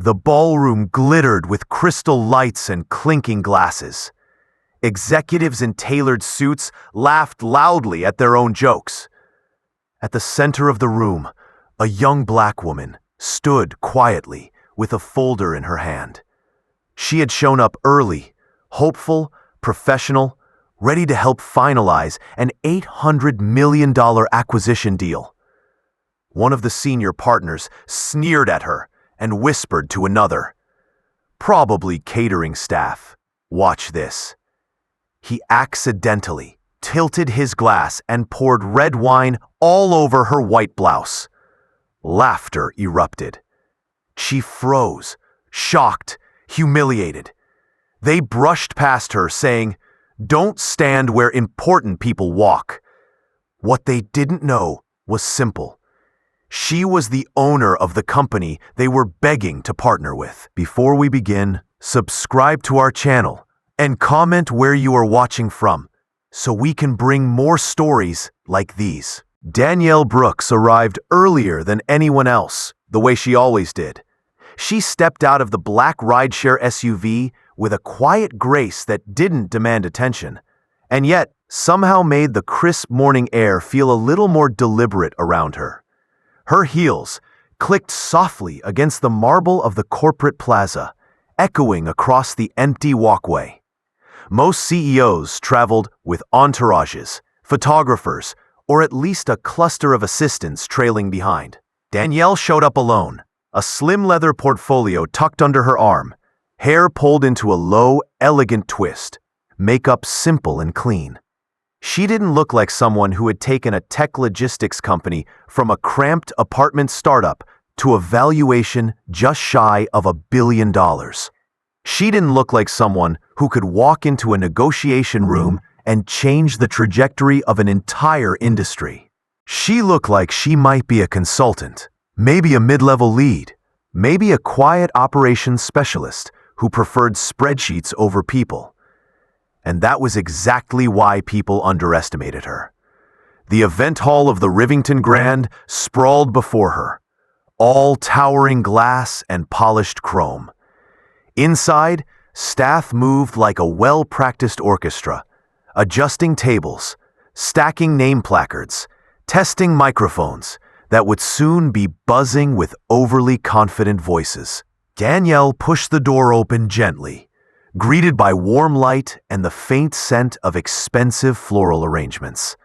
The ballroom glittered with crystal lights and clinking glasses. Executives in tailored suits laughed loudly at their own jokes. At the center of the room, a young black woman stood quietly with a folder in her hand. She had shown up early, hopeful, professional, ready to help finalize an $800 million acquisition deal. One of the senior partners sneered at her and whispered to another, "Probably catering staff. Watch this." He accidentally tilted his glass and poured red wine all over her white blouse. Laughter erupted. She froze, shocked, humiliated. They brushed past her, saying, "Don't stand where important people walk." What they didn't know was simple. She was the owner of the company they were begging to partner with. Before we begin, subscribe to our channel and comment where you are watching from so we can bring more stories like these. Danielle Brooks arrived earlier than anyone else, the way she always did. She stepped out of the black rideshare SUV with a quiet grace that didn't demand attention, and yet somehow made the crisp morning air feel a little more deliberate around her. Her heels clicked softly against the marble of the corporate plaza, echoing across the empty walkway. Most CEOs traveled with entourages, photographers, or at least a cluster of assistants trailing behind. Danielle showed up alone, a slim leather portfolio tucked under her arm, hair pulled into a low, elegant twist, makeup simple and clean. She didn't look like someone who had taken a tech logistics company from a cramped apartment startup to a valuation just shy of $1 billion. She didn't look like someone who could walk into a negotiation room and change the trajectory of an entire industry. She looked like she might be a consultant, maybe a mid-level lead, maybe a quiet operations specialist who preferred spreadsheets over people. And that was exactly why people underestimated her. The event hall of the Rivington Grand sprawled before her, all towering glass and polished chrome. Inside, staff moved like a well-practiced orchestra, adjusting tables, stacking name placards, testing microphones that would soon be buzzing with overly confident voices. Danielle pushed the door open gently, greeted by warm light and the faint scent of expensive floral arrangements.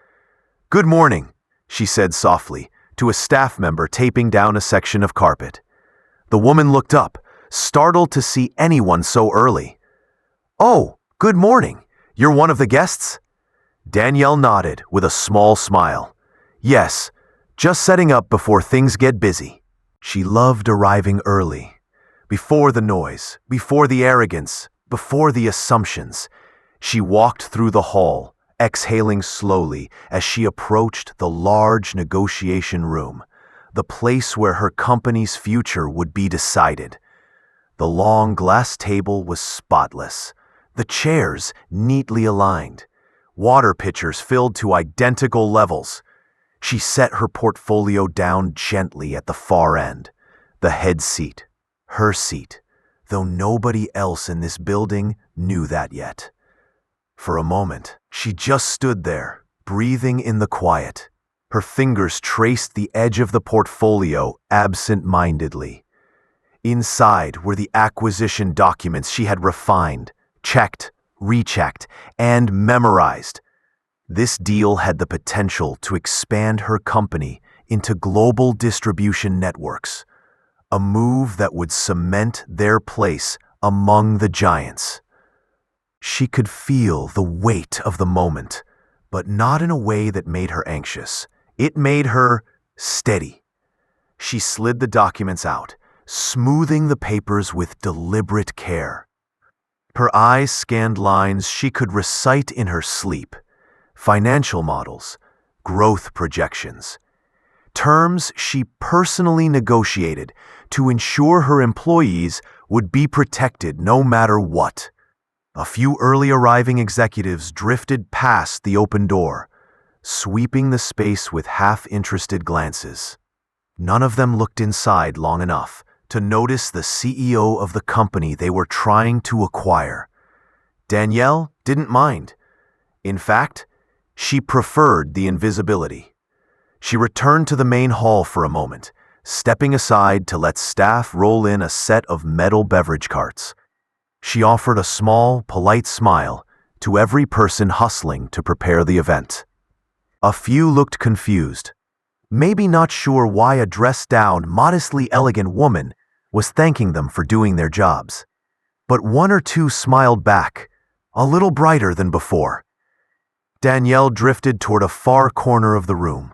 "Good morning," she said softly to a staff member taping down a section of carpet. The woman looked up, startled to see anyone so early. "Oh, good morning. You're one of the guests?" Danielle nodded with a small smile. "Yes, just setting up before things get busy." She loved arriving early, before the noise, before the arrogance, before the assumptions. She walked through the hall, exhaling slowly as she approached the large negotiation room, the place where her company's future would be decided. The long glass table was spotless, the chairs neatly aligned, water pitchers filled to identical levels. She set her portfolio down gently at the far end, the head seat, her seat, though nobody else in this building knew that yet. For a moment, she just stood there, breathing in the quiet. Her fingers traced the edge of the portfolio absent-mindedly. Inside were the acquisition documents she had refined, checked, rechecked, and memorized. This deal had the potential to expand her company into global distribution networks, a move that would cement their place among the giants. She could feel the weight of the moment, but not in a way that made her anxious. It made her steady. She slid the documents out, smoothing the papers with deliberate care. Her eyes scanned lines she could recite in her sleep, financial models, growth projections, terms she personally negotiated to ensure her employees would be protected no matter what. A few early arriving executives drifted past the open door, sweeping the space with half-interested glances. None of them looked inside long enough to notice the CEO of the company they were trying to acquire. Danielle didn't mind. In fact, she preferred the invisibility. She returned to the main hall for a moment, stepping aside to let staff roll in a set of metal beverage carts. She offered a small, polite smile to every person hustling to prepare the event. A few looked confused, maybe not sure why a dressed-down, modestly elegant woman was thanking them for doing their jobs. But one or two smiled back, a little brighter than before. Danielle drifted toward a far corner of the room,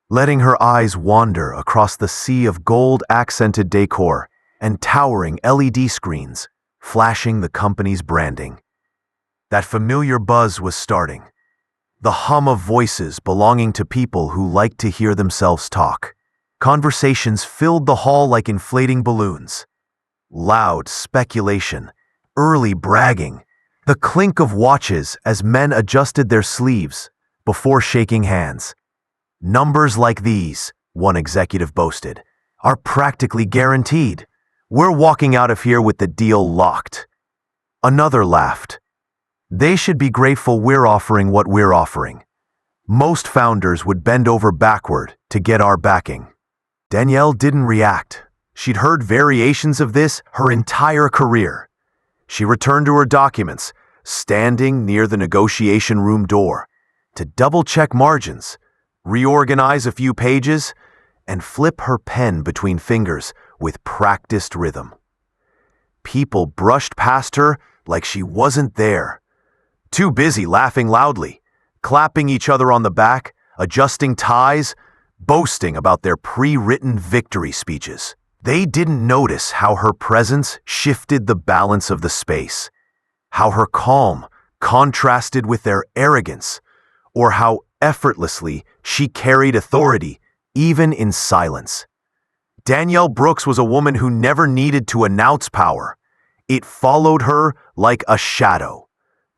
letting her eyes wander across the sea of gold-accented decor and towering LED screens, flashing the company's branding. That familiar buzz was starting, the hum of voices belonging to people who liked to hear themselves talk. Conversations filled the hall like inflating balloons. Loud speculation, early bragging, the clink of watches as men adjusted their sleeves before shaking hands. Numbers like these, one executive boasted, are practically guaranteed. We're walking out of here with the deal locked. Another laughed. They should be grateful we're offering what we're offering. Most founders would bend over backward to get our backing. Danielle didn't react. She'd heard variations of this her entire career. She returned to her documents, standing near the negotiation room door, to double-check margins, reorganize a few pages, and flip her pen between fingers with practiced rhythm. People brushed past her like she wasn't there, too busy laughing loudly, clapping each other on the back, adjusting ties, boasting about their pre-written victory speeches. They didn't notice how her presence shifted the balance of the space, how her calm contrasted with their arrogance, or how effortlessly she carried authority, even in silence. Danielle Brooks was a woman who never needed to announce power. It followed her like a shadow.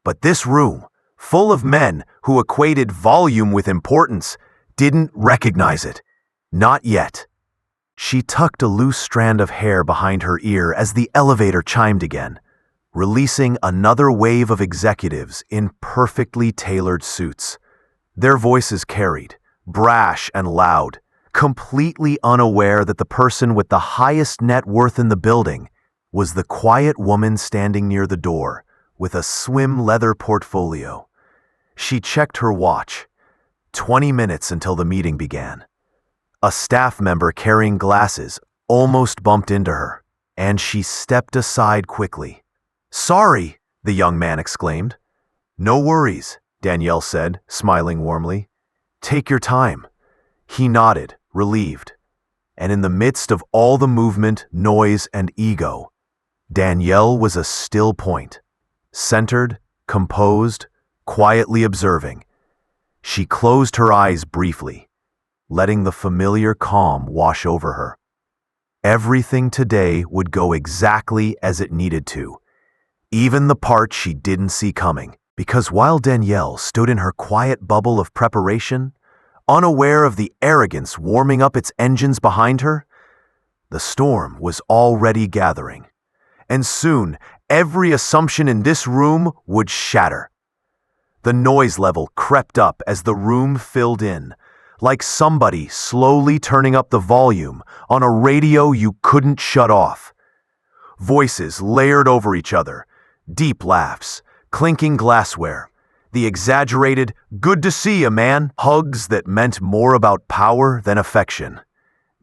But this room, full of men who equated volume with importance, didn't recognize it. Not yet. She tucked a loose strand of hair behind her ear as the elevator chimed again, releasing another wave of executives in perfectly tailored suits. Their voices carried, brash and loud, completely unaware that the person with the highest net worth in the building was the quiet woman standing near the door with a swim leather portfolio. She checked her watch. 20 minutes until the meeting began. A staff member carrying glasses almost bumped into her, and she stepped aside quickly. "Sorry," the young man exclaimed. "No worries," Danielle said, smiling warmly. "Take your time." He nodded, relieved. And in the midst of all the movement, noise, and ego, Danielle was a still point, centered, composed, quietly observing. She closed her eyes briefly, letting the familiar calm wash over her. Everything today would go exactly as it needed to, even the part she didn't see coming, because while Danielle stood in her quiet bubble of preparation, unaware of the arrogance warming up its engines behind her, the storm was already gathering. And soon, every assumption in this room would shatter. The noise level crept up as the room filled in, like somebody slowly turning up the volume on a radio you couldn't shut off. Voices layered over each other, deep laughs, clinking glassware, the exaggerated, "good to see you, man," hugs that meant more about power than affection.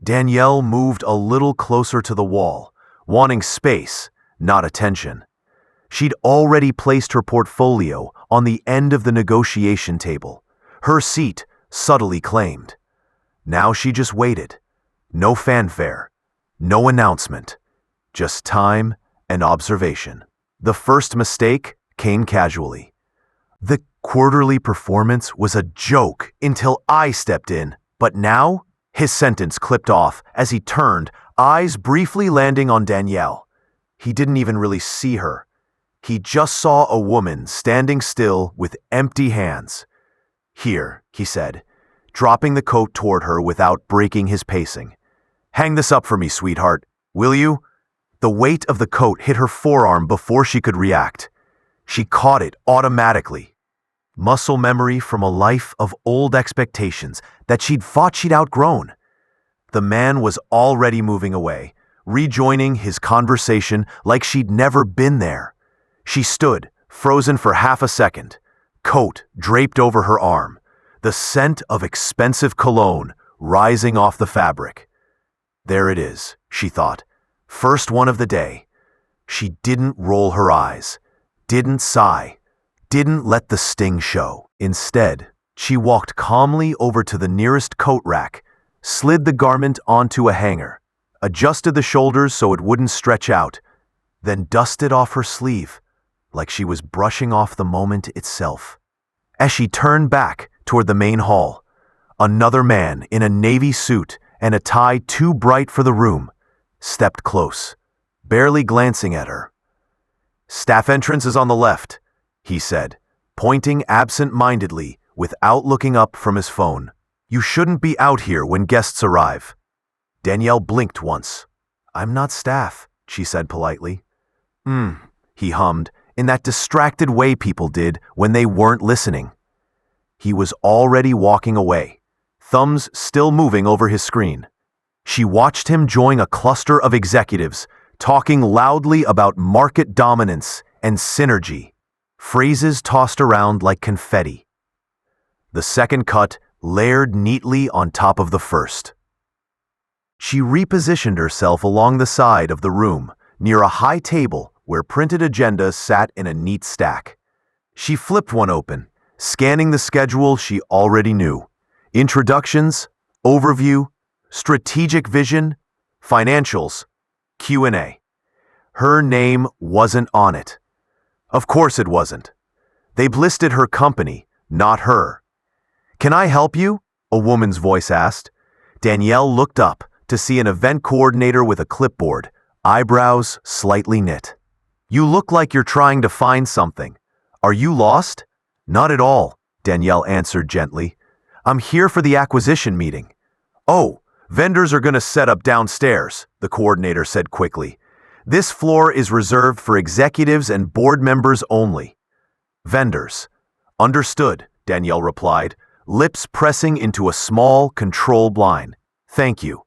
Danielle moved a little closer to the wall, wanting space, not attention. She'd already placed her portfolio on the end of the negotiation table, her seat subtly claimed. Now she just waited. No fanfare, no announcement, just time and observation. The first mistake came casually. The quarterly performance was a joke until I stepped in, but now his sentence clipped off as he turned, eyes briefly landing on Danielle. He didn't even really see her. He just saw a woman standing still with empty hands. "Here," he said, dropping the coat toward her without breaking his pacing. "Hang this up for me, sweetheart. Will you? The weight of the coat hit her forearm before she could react. She caught it automatically. Muscle memory from a life of old expectations that she'd outgrown. The man was already moving away, rejoining his conversation like she'd never been there. She stood, frozen for half a second, coat draped over her arm, the scent of expensive cologne rising off the fabric. There it is, she thought. First one of the day. She didn't roll her eyes, didn't sigh, didn't let the sting show. Instead, she walked calmly over to the nearest coat rack, slid the garment onto a hanger, adjusted the shoulders so it wouldn't stretch out, then dusted off her sleeve, like she was brushing off the moment itself. As she turned back toward the main hall, another man in a navy suit and a tie too bright for the room stepped close, barely glancing at her. "Staff entrance is on the left," he said, pointing absent-mindedly without looking up from his phone. "You shouldn't be out here when guests arrive." Danielle blinked once. "I'm not staff," she said politely. He hummed, in that distracted way people did when they weren't listening. He was already walking away, thumbs still moving over his screen. She watched him join a cluster of executives, talking loudly about market dominance and synergy, phrases tossed around like confetti. The second cut layered neatly on top of the first. She repositioned herself along the side of the room, near a high table where printed agendas sat in a neat stack. She flipped one open, scanning the schedule she already knew. Introductions, overview, strategic vision, financials, Q&A. Her name wasn't on it. Of course it wasn't. They'd listed her company, not her. "Can I help you?" a woman's voice asked. Danielle looked up to see an event coordinator with a clipboard, eyebrows slightly knit. "You look like you're trying to find something. Are you lost?" "Not at all," Danielle answered gently. "I'm here for the acquisition meeting." "Oh, vendors are going to set up downstairs," the coordinator said quickly. "This floor is reserved for executives and board members only." "Vendors." "Understood," Danielle replied, lips pressing into a small, controlled line. "Thank you."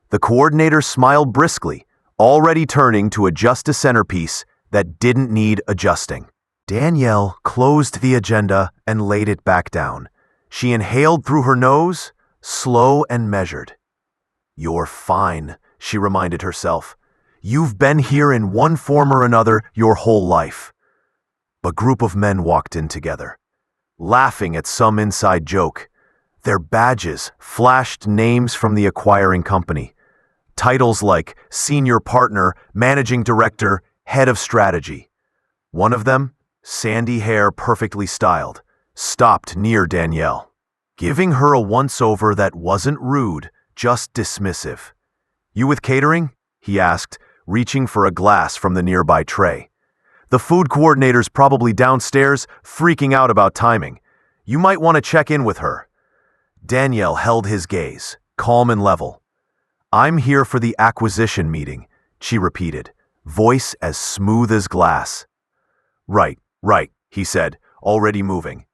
The coordinator smiled briskly, already turning to adjust a centerpiece that didn't need adjusting. Danielle closed the agenda and laid it back down. She inhaled through her nose, slow and measured. "You're fine," she reminded herself. "You've been here in one form or another your whole life." A group of men walked in together, laughing at some inside joke. Their badges flashed names from the acquiring company. Titles like Senior Partner, Managing Director, Head of Strategy. One of them, sandy hair perfectly styled, stopped near Danielle, giving her a once-over that wasn't rude, just dismissive. "You with catering?" he asked, reaching for a glass from the nearby tray. "The food coordinator's probably downstairs, freaking out about timing. You might want to check in with her." Danielle held his gaze, calm and level. "I'm here for the acquisition meeting," she repeated, voice as smooth as glass. Right, he said, already moving.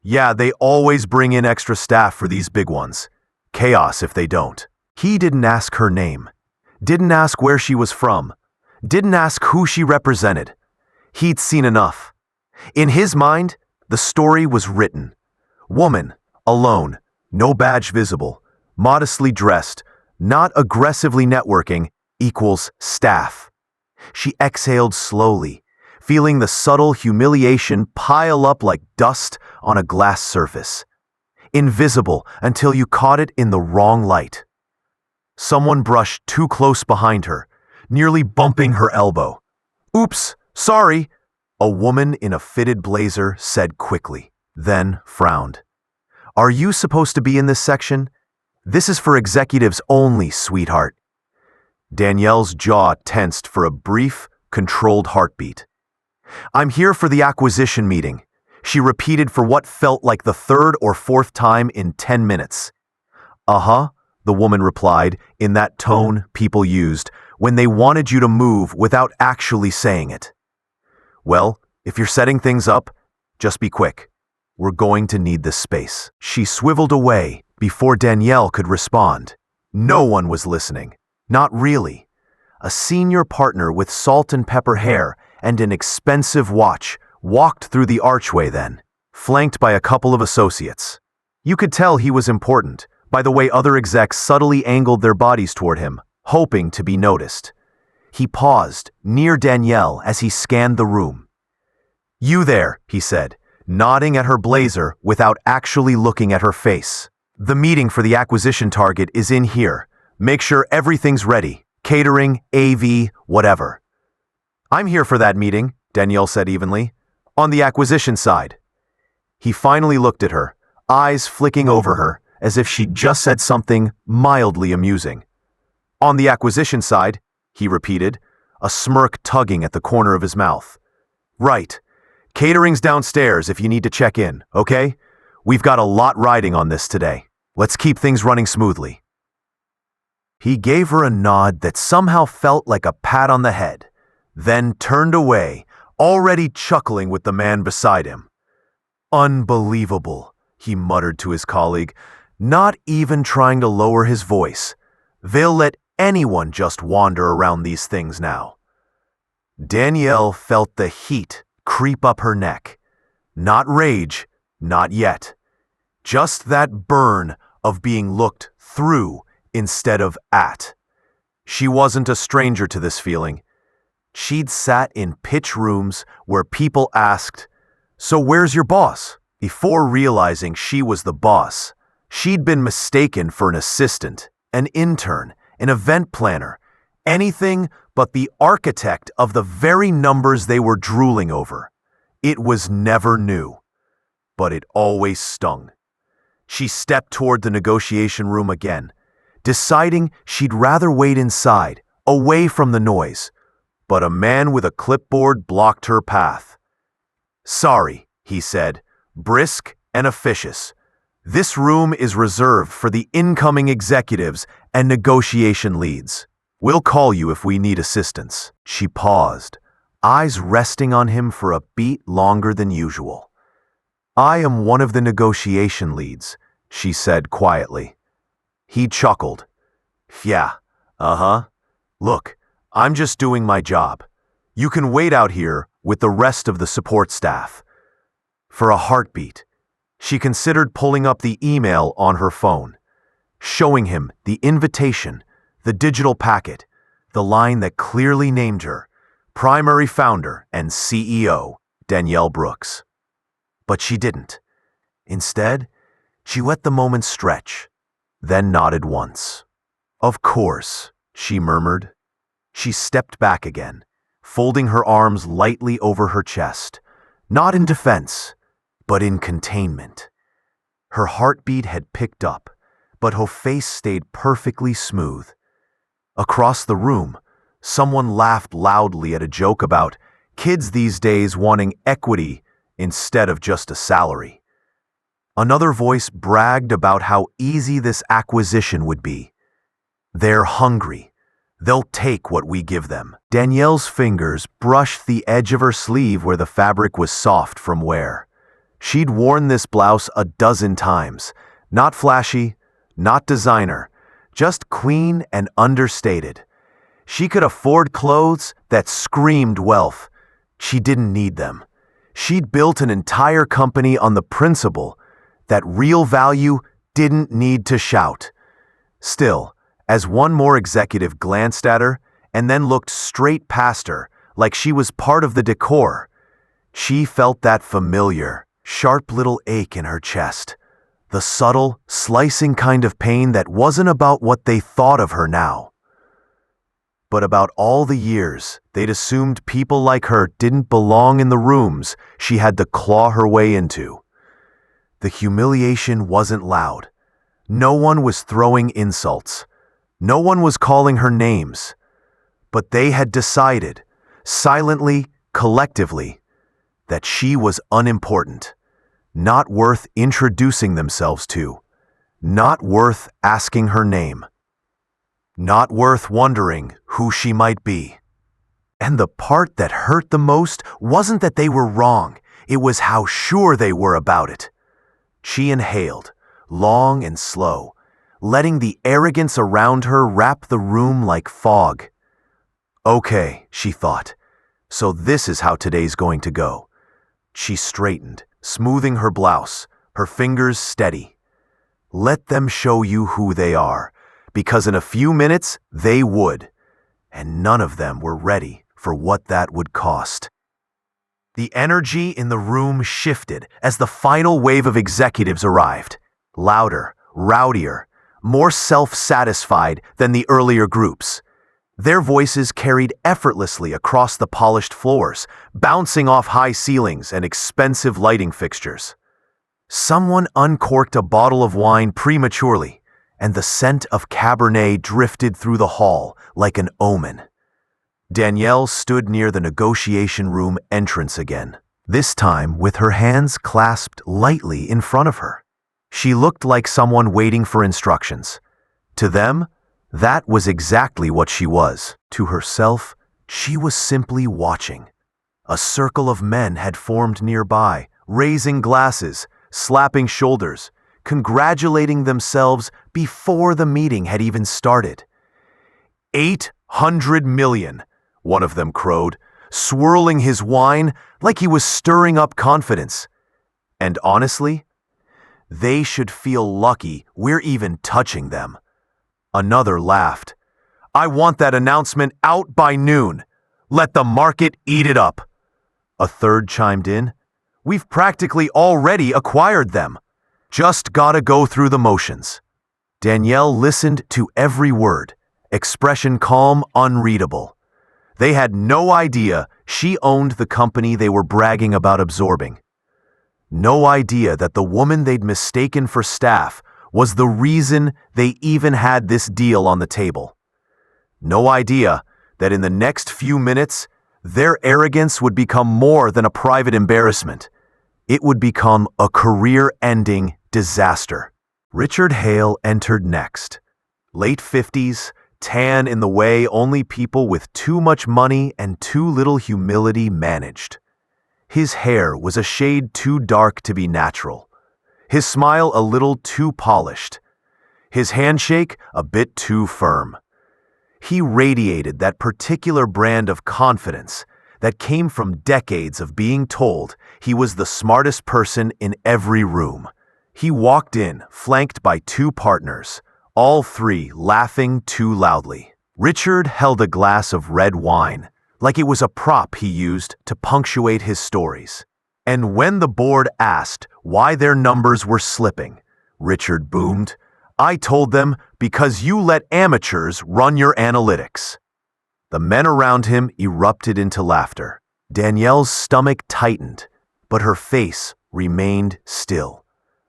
"Yeah, they always bring in extra staff for these big ones. Chaos if they don't." He didn't ask her name, didn't ask where she was from, didn't ask who she represented. He'd seen enough. In his mind, the story was written. Woman, alone, no badge visible, modestly dressed, not aggressively networking, equals staff. She exhaled slowly, feeling the subtle humiliation pile up like dust on a glass surface. Invisible until you caught it in the wrong light. Someone brushed too close behind her, nearly bumping her elbow. "Oops, sorry," a woman in a fitted blazer said quickly, then frowned. "Are you supposed to be in this section? This is for executives only, sweetheart." Danielle's jaw tensed for a brief, controlled heartbeat. "I'm here for the acquisition meeting," she repeated for what felt like the third or fourth time in 10 minutes. "Uh-huh," the woman replied in that tone people used when they wanted you to move without actually saying it. Well, if you're setting things up, just be quick. We're going to need this space. She swiveled away before Danielle could respond. No one was listening. Not really. A senior partner with salt and pepper hair and an expensive watch walked through the archway then, flanked by a couple of associates. You could tell he was important by the way other execs subtly angled their bodies toward him, hoping to be noticed. He paused near Danielle as he scanned the room. "You there," he said, nodding at her blazer without actually looking at her face. "The meeting for the acquisition target is in here. Make sure everything's ready. Catering, AV, whatever." "I'm here for that meeting," Danielle said evenly. "On the acquisition side." He finally looked at her, eyes flicking over her, as if she'd just said something mildly amusing. "On the acquisition side," he repeated, a smirk tugging at the corner of his mouth. "Right. Catering's downstairs if you need to check in, okay? We've got a lot riding on this today. Let's keep things running smoothly." He gave her a nod that somehow felt like a pat on the head, then turned away, already chuckling with the man beside him. "Unbelievable," he muttered to his colleague, not even trying to lower his voice. "They'll let anyone just wander around these things now." Danielle felt the heat creep up her neck. Not rage, not yet. Just that burn of being looked through instead of at. She wasn't a stranger to this feeling. She'd sat in pitch rooms where people asked, "So where's your boss?" Before realizing she was the boss, she'd been mistaken for an assistant, an intern, an event planner, anything but the architect of the very numbers they were drooling over. It was never new, but it always stung. She stepped toward the negotiation room again, deciding she'd rather wait inside, away from the noise, but a man with a clipboard blocked her path. "Sorry," he said, brisk and officious. "This room is reserved for the incoming executives and negotiation leads. We'll call you if we need assistance." She paused, eyes resting on him for a beat longer than usual. "I am one of the negotiation leads," she said quietly. He chuckled. "Yeah, Look, I'm just doing my job. You can wait out here with the rest of the support staff." For a heartbeat, she considered pulling up the email on her phone, showing him the invitation, the digital packet, the line that clearly named her, primary founder and CEO, Danielle Brooks. But she didn't. Instead, she let the moment stretch, then nodded once. "Of course," she murmured. She stepped back again, folding her arms lightly over her chest, not in defense, but in containment. Her heartbeat had picked up, but her face stayed perfectly smooth. Across the room, someone laughed loudly at a joke about kids these days wanting equity instead of just a salary. Another voice bragged about how easy this acquisition would be. "They're hungry. They'll take what we give them." Danielle's fingers brushed the edge of her sleeve where the fabric was soft from wear. She'd worn this blouse a dozen times. Not flashy, not designer, just clean and understated. She could afford clothes that screamed wealth. She didn't need them. She'd built an entire company on the principle that real value didn't need to shout. Still, as one more executive glanced at her and then looked straight past her like she was part of the decor, she felt that familiar, sharp little ache in her chest. The subtle, slicing kind of pain that wasn't about what they thought of her now, but about all the years they'd assumed people like her didn't belong in the rooms she had to claw her way into. The humiliation wasn't loud. No one was throwing insults. No one was calling her names. But they had decided, silently, collectively, that she was unimportant, not worth introducing themselves to, not worth asking her name. not worth wondering who she might be. And the part that hurt the most wasn't that they were wrong, it was how sure they were about it. She inhaled, long and slow, letting the arrogance around her wrap the room like fog. Okay, she thought, so this is how today's going to go. She straightened, smoothing her blouse, her fingers steady. Let them show you who they are, because in a few minutes they would, and none of them were ready for what that would cost. The energy in the room shifted as the final wave of executives arrived, louder, rowdier, more self-satisfied than the earlier groups. Their voices carried effortlessly across the polished floors, bouncing off high ceilings and expensive lighting fixtures. Someone uncorked a bottle of wine prematurely, and the scent of Cabernet drifted through the hall like an omen. Danielle stood near the negotiation room entrance again, this time with her hands clasped lightly in front of her. She looked like someone waiting for instructions. To them, that was exactly what she was. To herself, she was simply watching. A circle of men had formed nearby, raising glasses, slapping shoulders, congratulating themselves before the meeting had even started. 800 million, one of them crowed, swirling his wine like he was stirring up confidence. And honestly, they should feel lucky we're even touching them. Another laughed. I want that announcement out by noon. Let the market eat it up. A third chimed in. We've practically already acquired them. Just gotta go through the motions. Danielle listened to every word, expression calm, unreadable. They had no idea she owned the company they were bragging about absorbing. No idea that the woman they'd mistaken for staff was the reason they even had this deal on the table. No idea that in the next few minutes, their arrogance would become more than a private embarrassment. It would become a career-ending disaster. Richard Hale entered next. Late 50s, tan in the way only people with too much money and too little humility managed. His hair was a shade too dark to be natural. His smile a little too polished. His handshake a bit too firm. He radiated that particular brand of confidence that came from decades of being told he was the smartest person in every room. He walked in, flanked by two partners, all three laughing too loudly. Richard held a glass of red wine, like it was a prop he used to punctuate his stories. And when the board asked why their numbers were slipping, Richard boomed, I told them because you let amateurs run your analytics. The men around him erupted into laughter. Danielle's stomach tightened, but her face remained still.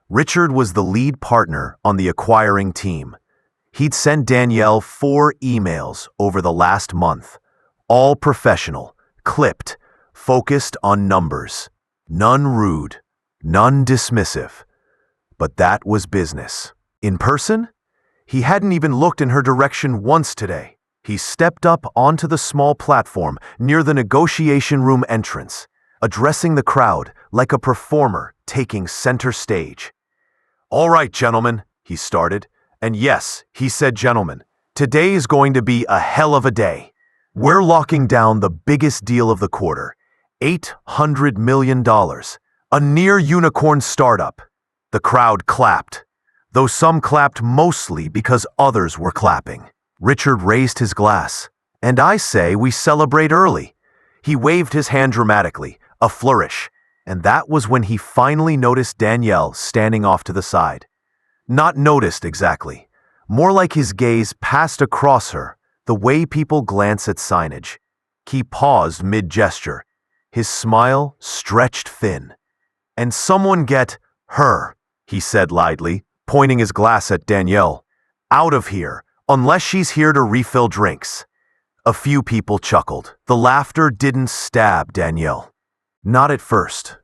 Richard was the lead partner on the acquiring team. He'd sent Danielle 4 emails over the last month, all professional, clipped, focused on numbers. None rude, none dismissive. But that was business. In person, he hadn't even looked in her direction once today. He stepped up onto the small platform near the negotiation room entrance, addressing the crowd like a performer taking center stage. All right, gentlemen, he started. And yes, he said gentlemen, today is going to be a hell of a day. We're locking down the biggest deal of the quarter, $800 million, a near unicorn startup. The crowd clapped, though some clapped mostly because others were clapping. Richard raised his glass, and I say we celebrate early. He waved his hand dramatically, a flourish, and that was when he finally noticed Danielle standing off to the side. Not noticed exactly, more like his gaze passed across her, the way people glance at signage. He paused mid-gesture, his smile stretched thin. And someone get her, he said lightly, pointing his glass at Danielle. Out of here, unless she's here to refill drinks. A few people chuckled. The laughter didn't stab Danielle. Not at first.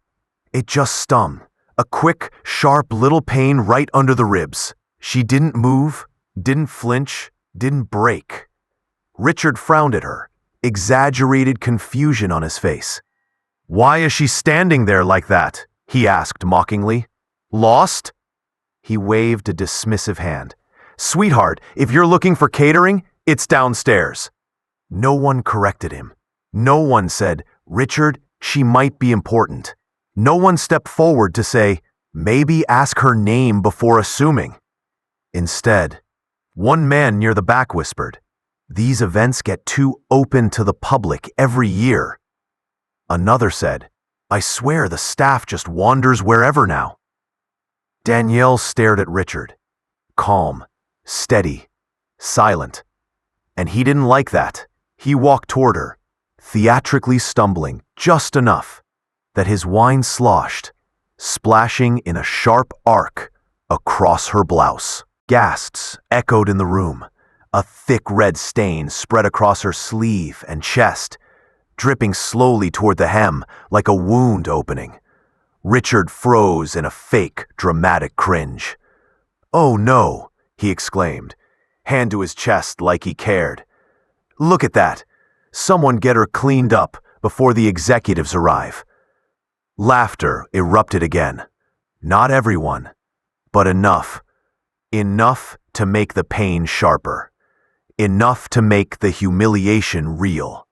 It just stung. A quick, sharp little pain right under the ribs. She didn't move, didn't flinch, didn't break. Richard frowned at her, exaggerated confusion on his face. "Why is she standing there like that?" he asked mockingly. "Lost?" He waved a dismissive hand. "Sweetheart, if you're looking for catering, it's downstairs." No one corrected him. No one said, "Richard, she might be important." No one stepped forward to say, "Maybe ask her name before assuming." Instead, one man near the back whispered, "These events get too open to the public every year." Another said, "I swear the staff just wanders wherever now." Danielle stared at Richard, calm, steady, silent. And he didn't like that. He walked toward her, theatrically stumbling just enough that his wine sloshed, splashing in a sharp arc across her blouse. Gasps echoed in the room. A thick red stain spread across her sleeve and chest, dripping slowly toward the hem like a wound opening. Richard froze in a fake, dramatic cringe. "Oh no," he exclaimed, hand to his chest like he cared. "Look at that. Someone get her cleaned up before the executives arrive." Laughter erupted again. Not everyone, but enough. Enough to make the pain sharper. Enough to make the humiliation real.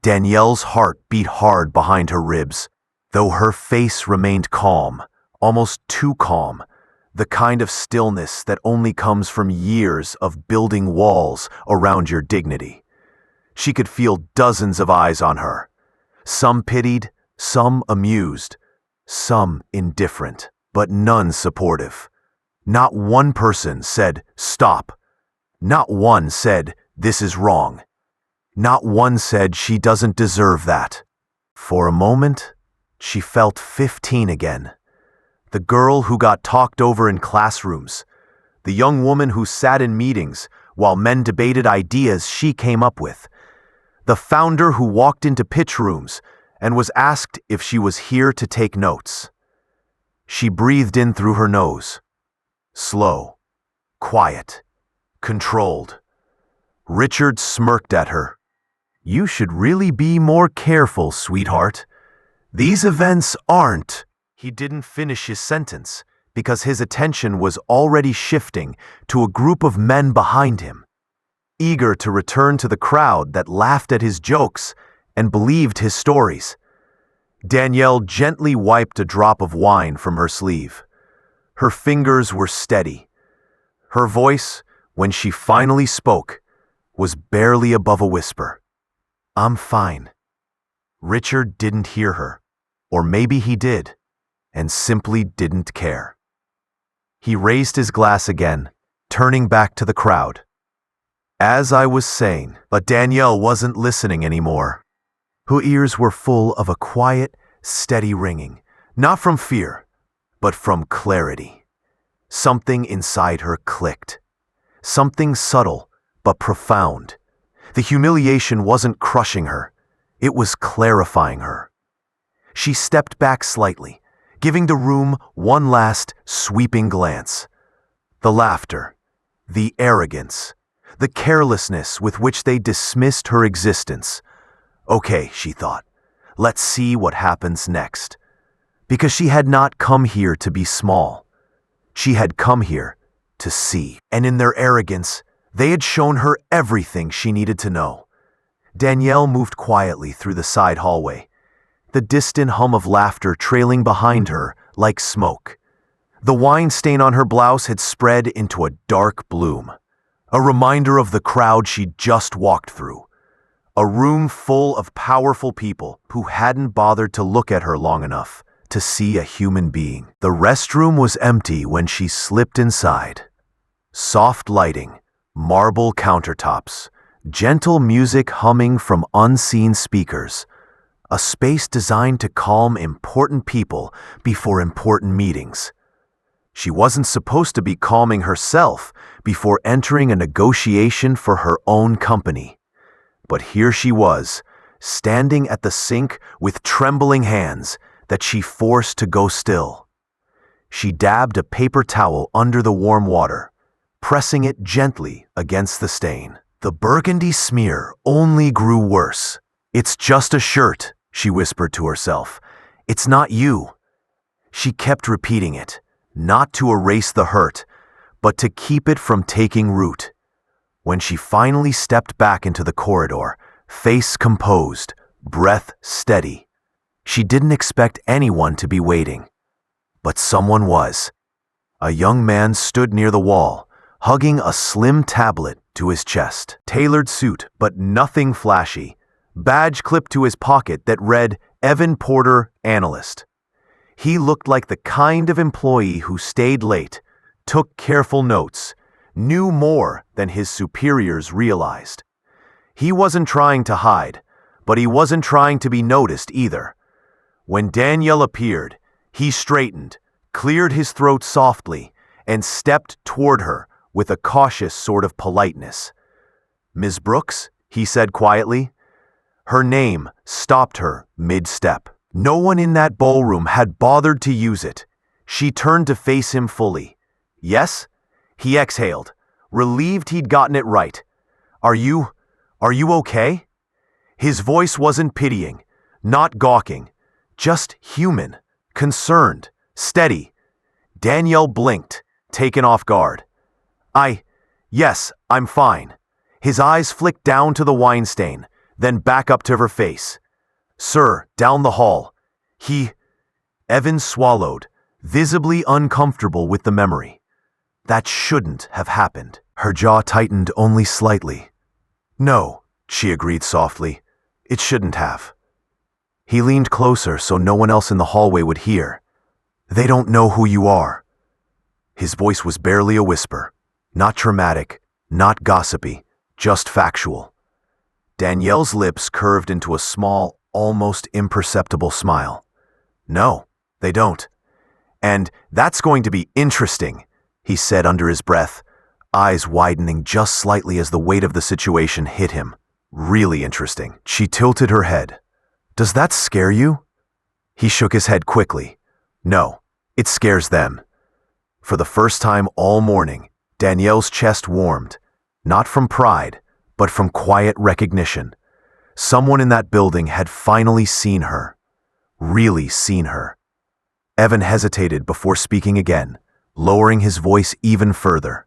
Danielle's heart beat hard behind her ribs, though her face remained calm, almost too calm, the kind of stillness that only comes from years of building walls around your dignity. She could feel dozens of eyes on her. Some pitied, some amused, some indifferent, but none supportive. Not one person said, "Stop." Not one said, "This is wrong." Not one said she doesn't deserve that. For a moment, she felt 15 again. The girl who got talked over in classrooms. The young woman who sat in meetings while men debated ideas she came up with. The founder who walked into pitch rooms and was asked if she was here to take notes. She breathed in through her nose. Slow, quiet, controlled. Richard smirked at her. "You should really be more careful, sweetheart. These events aren't." He didn't finish his sentence because his attention was already shifting to a group of men behind him, eager to return to the crowd that laughed at his jokes and believed his stories. Danielle gently wiped a drop of wine from her sleeve. Her fingers were steady. Her voice, when she finally spoke, was barely above a whisper. "I'm fine." Richard didn't hear her, or maybe he did, and simply didn't care. He raised his glass again, turning back to the crowd. "As I was saying," but Danielle wasn't listening anymore. Her ears were full of a quiet, steady ringing, not from fear, but from clarity. Something inside her clicked. Something subtle, but profound. The humiliation wasn't crushing her. It was clarifying her. She stepped back slightly, giving the room one last sweeping glance. The laughter, the arrogance, the carelessness with which they dismissed her existence. Okay, she thought, let's see what happens next. Because she had not come here to be small. She had come here to see. And in their arrogance, they had shown her everything she needed to know. Danielle moved quietly through the side hallway, the distant hum of laughter trailing behind her like smoke. The wine stain on her blouse had spread into a dark bloom, a reminder of the crowd she'd just walked through. A room full of powerful people who hadn't bothered to look at her long enough to see a human being. The restroom was empty when she slipped inside. Soft lighting, marble countertops, gentle music humming from unseen speakers. A space designed to calm important people before important meetings. She wasn't supposed to be calming herself before entering a negotiation for her own company. But here she was, standing at the sink with trembling hands that she forced to go still. She dabbed a paper towel under the warm water, pressing it gently against the stain. The burgundy smear only grew worse. "It's just a shirt," she whispered to herself. "It's not you." She kept repeating it, not to erase the hurt, but to keep it from taking root. When she finally stepped back into the corridor, face composed, breath steady, she didn't expect anyone to be waiting. But someone was. A young man stood near the wall, hugging a slim tablet to his chest. Tailored suit, but nothing flashy. Badge clipped to his pocket that read, "Evan Porter, Analyst." He looked like the kind of employee who stayed late, took careful notes, knew more than his superiors realized. He wasn't trying to hide, but he wasn't trying to be noticed either. When Danielle appeared, he straightened, cleared his throat softly, and stepped toward her with a cautious sort of politeness. "Ms. Brooks," he said quietly. Her name stopped her mid-step. No one in that ballroom had bothered to use it. She turned to face him fully. "Yes?" He exhaled, relieved he'd gotten it right. Are you okay?" His voice wasn't pitying, not gawking, just human, concerned, steady. Danielle blinked, taken off guard. Yes, I'm fine." His eyes flicked down to the wine stain, then back up to her face. "Sir, down the hall. Evan swallowed, visibly uncomfortable with the memory. That shouldn't have happened. Her jaw tightened only slightly. "No," she agreed softly. "It shouldn't have." He leaned closer so no one else in the hallway would hear. "They don't know who you are." His voice was barely a whisper, not dramatic, not gossipy, just factual. Danielle's lips curved into a small, almost imperceptible smile. "No, they don't. And that's going to be interesting," he said under his breath, eyes widening just slightly as the weight of the situation hit him. "Really interesting." She tilted her head. "Does that scare you?" He shook his head quickly. "No, it scares them." For the first time all morning, Danielle's chest warmed, not from pride, but from quiet recognition. Someone in that building had finally seen her, really seen her. Evan hesitated before speaking again, lowering his voice even further.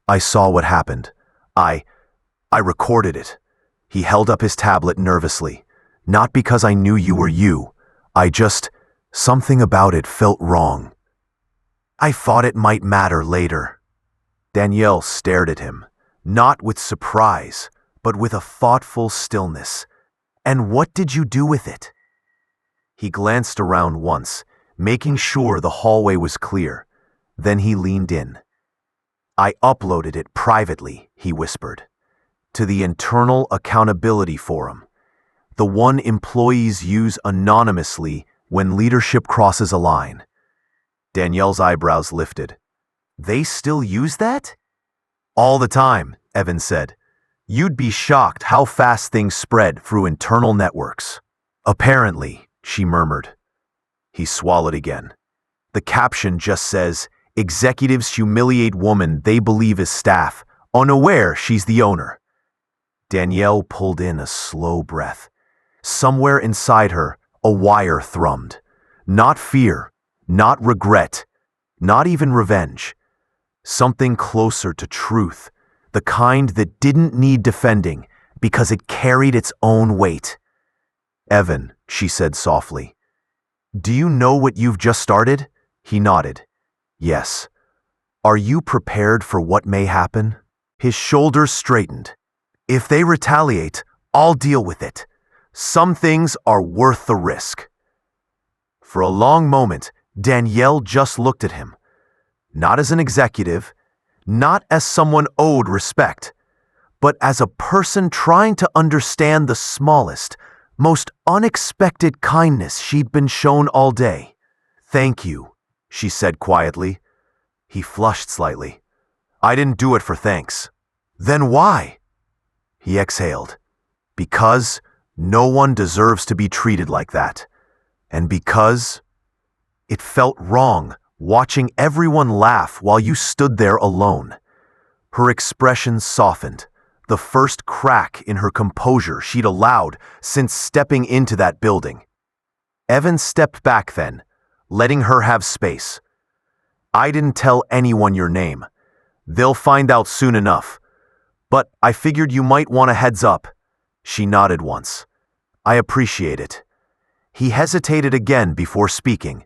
"I saw what happened. I recorded it." He held up his tablet nervously. "Not because I knew you were you. Something about it felt wrong. I thought it might matter later." Danielle stared at him, not with surprise, but with a thoughtful stillness. "And what did you do with it?" He glanced around once, making sure the hallway was clear. Then he leaned in. "I uploaded it privately," he whispered, "to the Internal Accountability Forum, the one employees use anonymously when leadership crosses a line." Danielle's eyebrows lifted. "They still use that?" "All the time," Evan said. "You'd be shocked how fast things spread through internal networks." "Apparently," she murmured. He swallowed again. The caption just says, "Executives humiliate woman they believe is staff, unaware she's the owner." Danielle pulled in a slow breath. Somewhere inside her, a wire thrummed. Not fear, not regret, not even revenge. Something closer to truth, the kind that didn't need defending because it carried its own weight. "Evan," she said softly, "do you know what you've just started?" He nodded. "Yes." "Are you prepared for what may happen?" His shoulders straightened. "If they retaliate, I'll deal with it. Some things are worth the risk." For a long moment, Danielle just looked at him. Not as an executive, not as someone owed respect, but as a person trying to understand the smallest, most unexpected kindness she'd been shown all day. "Thank you," she said quietly. He flushed slightly. "I didn't do it for thanks." "Then why?" He exhaled. "Because no one deserves to be treated like that. And because it felt wrong watching everyone laugh while you stood there alone. Her expression softened, the first crack in her composure she'd allowed since stepping into that building. Evan stepped back then, letting her have space. "I didn't tell anyone your name. They'll find out soon enough. But I figured you might want a heads up." She nodded once. "I appreciate it." He hesitated again before speaking.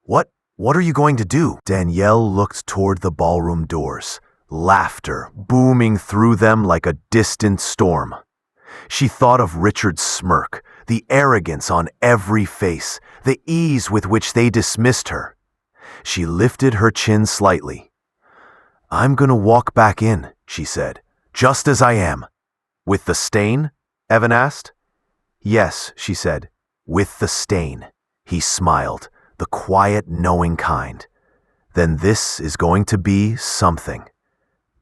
What are you going to do?" Danielle looked toward the ballroom doors, laughter booming through them like a distant storm. She thought of Richard's smirk, the arrogance on every face, the ease with which they dismissed her. She lifted her chin slightly. "I'm gonna walk back in," she said, "just as I am." "With the stain?" Evan asked. "Yes," she said, "with the stain." He smiled, the quiet, knowing kind. "Then this is going to be something."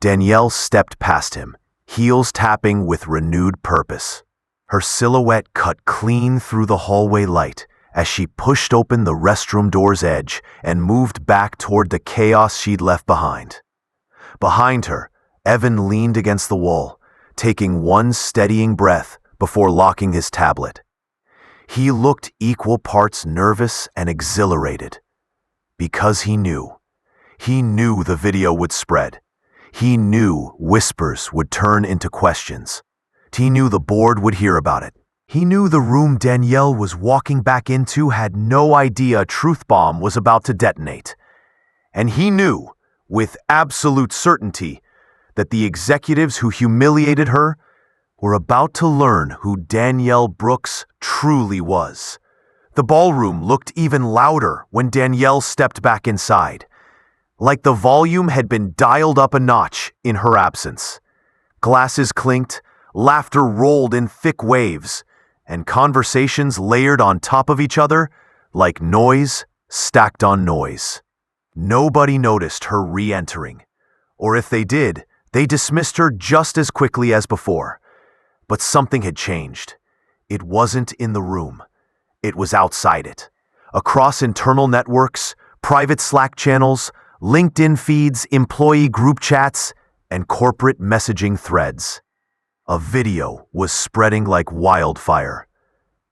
Danielle stepped past him, heels tapping with renewed purpose. Her silhouette cut clean through the hallway light as she pushed open the restroom door's edge and moved back toward the chaos she'd left behind. Behind her, Evan leaned against the wall, taking one steadying breath before locking his tablet. He looked equal parts nervous and exhilarated. Because he knew. He knew the video would spread. He knew whispers would turn into questions. He knew the board would hear about it. He knew the room Danielle was walking back into had no idea a truth bomb was about to detonate. And he knew, with absolute certainty, that the executives who humiliated her were about to learn who Danielle Brooks truly was. The ballroom looked even louder when Danielle stepped back inside, like the volume had been dialed up a notch in her absence. Glasses clinked, laughter rolled in thick waves, and conversations layered on top of each other like noise stacked on noise. Nobody noticed her re-entering, or if they did, they dismissed her just as quickly as before. But something had changed. It wasn't in the room. It was outside it. Across internal networks, private Slack channels, LinkedIn feeds, employee group chats, and corporate messaging threads. A video was spreading like wildfire.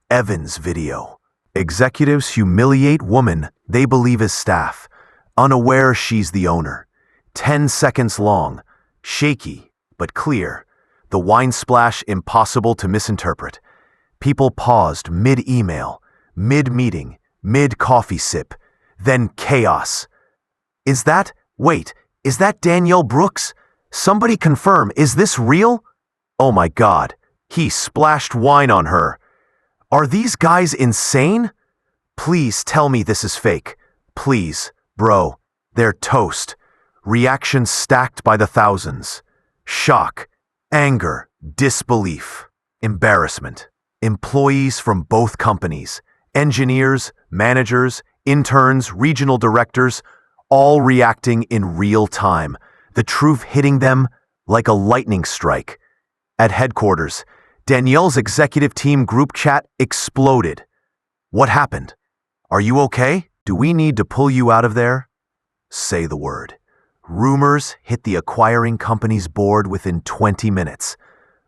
Evan's video. Executives humiliate woman they believe is staff, unaware she's the owner. 10 seconds long, shaky but clear, the wine splash impossible to misinterpret. People paused mid-email, mid-meeting, mid-coffee sip, then chaos. Is that Danielle Brooks? Somebody confirm, is this real? Oh my God, he splashed wine on her. Are these guys insane? Please tell me this is fake. Please, bro, they're toast. Reactions stacked by the thousands. Shock, anger, disbelief, embarrassment. Employees from both companies, engineers, managers, interns, regional directors, all reacting in real time, the truth hitting them like a lightning strike. At headquarters, Danielle's executive team group chat exploded. What happened? Are you okay? Do we need to pull you out of there? Say the word. Rumors hit the acquiring company's board within 20 minutes.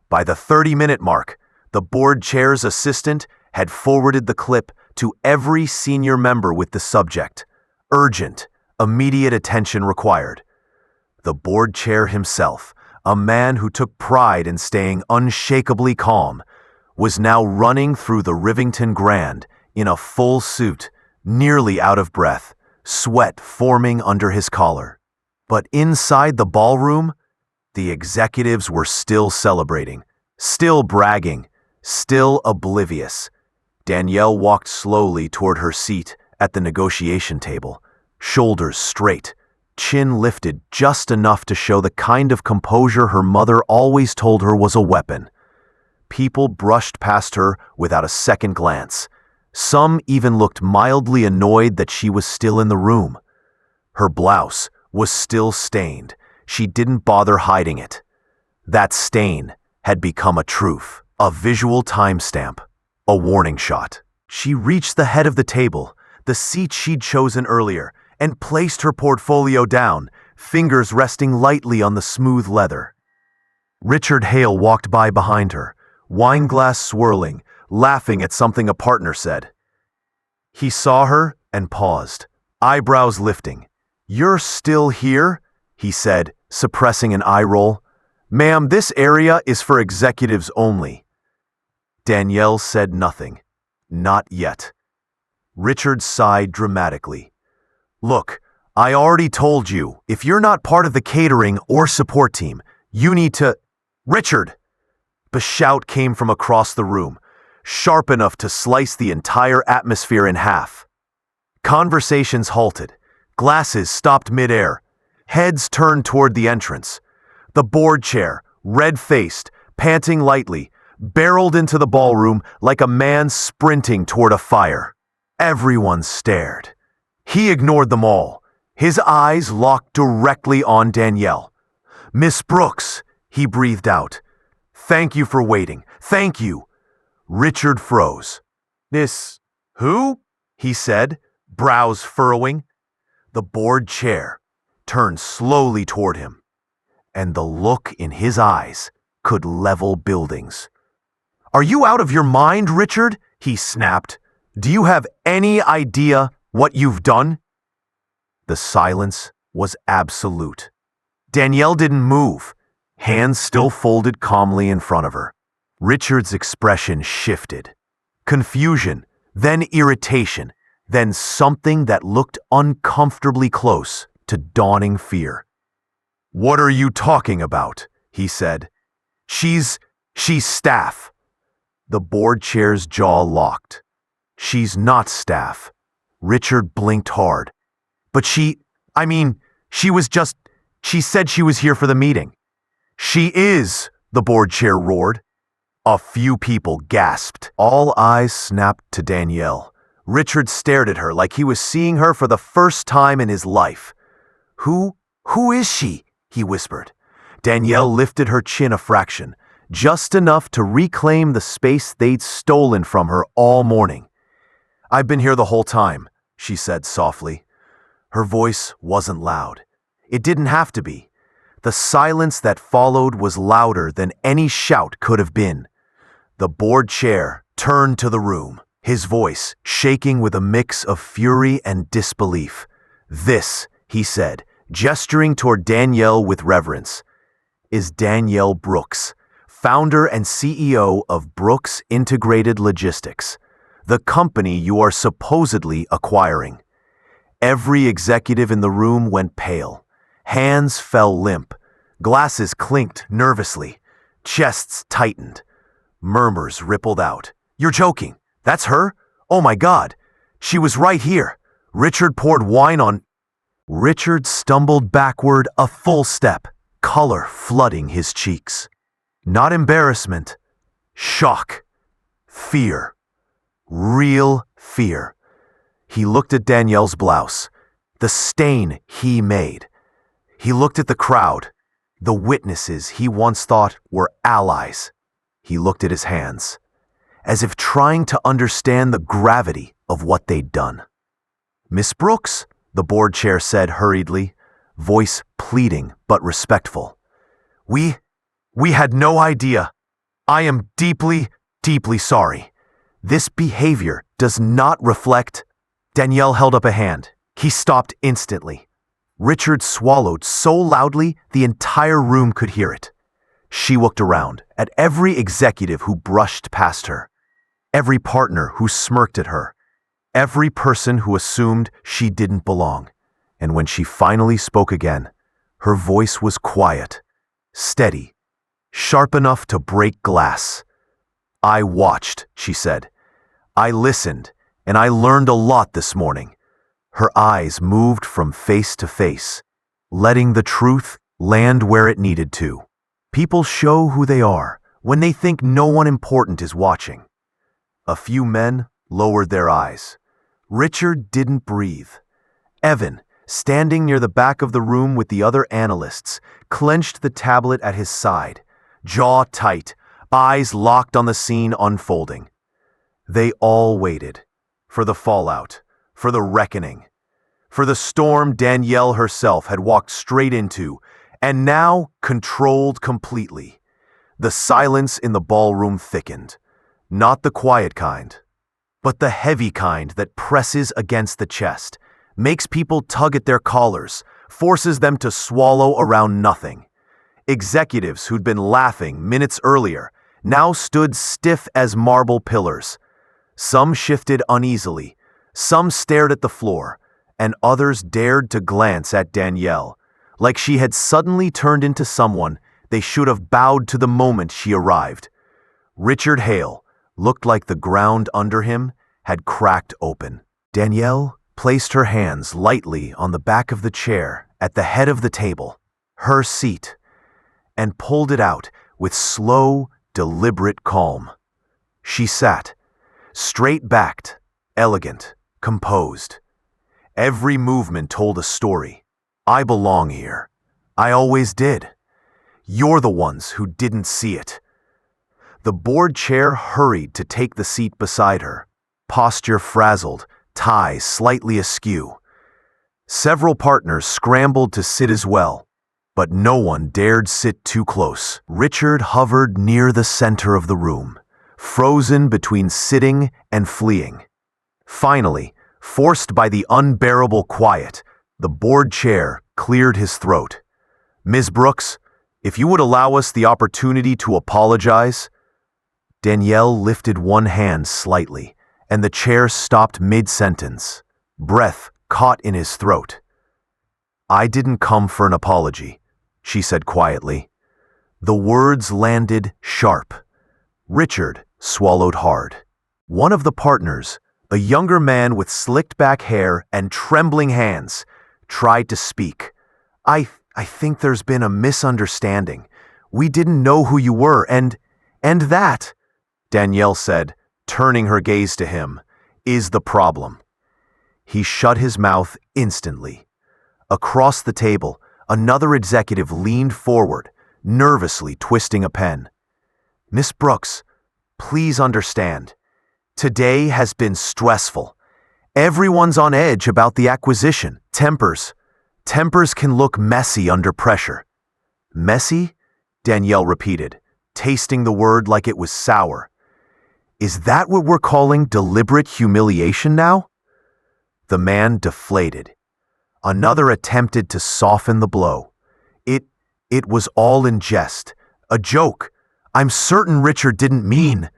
By the 30-minute mark, the board chair's assistant had forwarded the clip to every senior member with the subject. Urgent, immediate attention required. The board chair himself, a man who took pride in staying unshakably calm, was now running through the Rivington Grand in a full suit, nearly out of breath, sweat forming under his collar. But inside the ballroom, the executives were still celebrating, still bragging, still oblivious. Danielle walked slowly toward her seat at the negotiation table, shoulders straight, chin lifted just enough to show the kind of composure her mother always told her was a weapon. People brushed past her without a second glance. Some even looked mildly annoyed that she was still in the room. Her blouse was still stained. She didn't bother hiding it. That stain had become a truth, a visual timestamp, a warning shot. She reached the head of the table, the seat she'd chosen earlier, and placed her portfolio down, fingers resting lightly on the smooth leather. Richard Hale walked by behind her, wine glass swirling, laughing at something a partner said. He saw her and paused, eyebrows lifting. "You're still here?" he said, suppressing an eye roll. "Ma'am, this area is for executives only." Danielle said nothing. Not yet. Richard sighed dramatically. "Look, I already told you, if you're not part of the catering or support team, you need to—" "Richard!" The shout came from across the room, sharp enough to slice the entire atmosphere in half. Conversations halted. Glasses stopped midair. Heads turned toward the entrance. The board chair, red-faced, panting lightly, barreled into the ballroom like a man sprinting toward a fire. Everyone stared. He ignored them all, his eyes locked directly on Danielle. "Miss Brooks," he breathed out. "Thank you for waiting. Thank you." Richard froze. "Miss who?" he said, brows furrowing. The board chair turned slowly toward him, and the look in his eyes could level buildings. "Are you out of your mind, Richard?" he snapped. "Do you have any idea what you've done?" The silence was absolute. Danielle didn't move, hands still folded calmly in front of her. Richard's expression shifted. Confusion, then irritation, then something that looked uncomfortably close to dawning fear. "What are you talking about?" he said. She's staff." The board chair's jaw locked. "She's not staff." Richard blinked hard. "But she said she was here for the meeting." "She is," the board chair roared. A few people gasped. All eyes snapped to Danielle. Richard stared at her like he was seeing her for the first time in his life. Who is she?" he whispered. Danielle lifted her chin a fraction, just enough to reclaim the space they'd stolen from her all morning. "I've been here the whole time," she said softly. Her voice wasn't loud. It didn't have to be. The silence that followed was louder than any shout could have been. The board chair turned to the room, his voice shaking with a mix of fury and disbelief. "This," he said, gesturing toward Danielle with reverence, "is Danielle Brooks, founder and CEO of Brooks Integrated Logistics, the company you are supposedly acquiring." Every executive in the room went pale. Hands fell limp. Glasses clinked nervously. Chests tightened. Murmurs rippled out. "You're joking. That's her? Oh my God. She was right here." Richard poured wine on. Richard stumbled backward a full step, color flooding his cheeks. Not embarrassment. Shock. Fear. Real fear. He looked at Danielle's blouse, the stain he made. He looked at the crowd, the witnesses he once thought were allies. He looked at his hands, as if trying to understand the gravity of what they'd done. "Miss Brooks," the board chair said hurriedly, voice pleading but respectful. We had no idea. I am deeply, deeply sorry. This behavior does not reflect—" Danielle held up a hand. He stopped instantly. Richard swallowed so loudly the entire room could hear it. She looked around at every executive who brushed past her, every partner who smirked at her, every person who assumed she didn't belong. And when she finally spoke again, her voice was quiet, steady, sharp enough to break glass. "I watched," she said. "I listened, and I learned a lot this morning." Her eyes moved from face to face, letting the truth land where it needed to. People show who they are when they think no one important is watching. A few men lowered their eyes. Richard didn't breathe. Evan, standing near the back of the room with the other analysts, clenched the tablet at his side, jaw tight, eyes locked on the scene unfolding. They all waited. For the fallout, for the reckoning, for the storm Danielle herself had walked straight into, and now controlled completely. The silence in the ballroom thickened, not the quiet kind, but the heavy kind that presses against the chest, makes people tug at their collars, forces them to swallow around nothing. Executives who'd been laughing minutes earlier now stood stiff as marble pillars. Some shifted uneasily, some stared at the floor, and others dared to glance at Danielle, like she had suddenly turned into someone they should have bowed to the moment she arrived. Richard Hale looked like the ground under him had cracked open. Danielle placed her hands lightly on the back of the chair at the head of the table, her seat, and pulled it out with slow, deliberate calm. She sat, straight-backed, elegant, composed. Every movement told a story. I belong here. I always did. You're the ones who didn't see it. The board chair hurried to take the seat beside her, posture frazzled, tie slightly askew. Several partners scrambled to sit as well, but no one dared sit too close. Richard hovered near the center of the room, frozen between sitting and fleeing. Finally, forced by the unbearable quiet, the board chair cleared his throat. Ms. Brooks, if you would allow us the opportunity to apologize. Danielle lifted one hand slightly, and the chair stopped mid-sentence, breath caught in his throat. I didn't come for an apology, she said quietly. The words landed sharp. Richard swallowed hard. One of the partners, a younger man with slicked-back hair and trembling hands, tried to speak. I think there's been a misunderstanding. We didn't know who you were, and that, Danielle said, turning her gaze to him, is the problem. He shut his mouth instantly. Across the table, another executive leaned forward, nervously twisting a pen. Miss Brooks, please understand. Today has been stressful. Everyone's on edge about the acquisition. Tempers can look messy under pressure. Messy? Danielle repeated, tasting the word like it was sour. Is that what we're calling deliberate humiliation now? The man deflated. Another attempted to soften the blow. It was all in jest, a joke. I'm certain Richard didn't mean.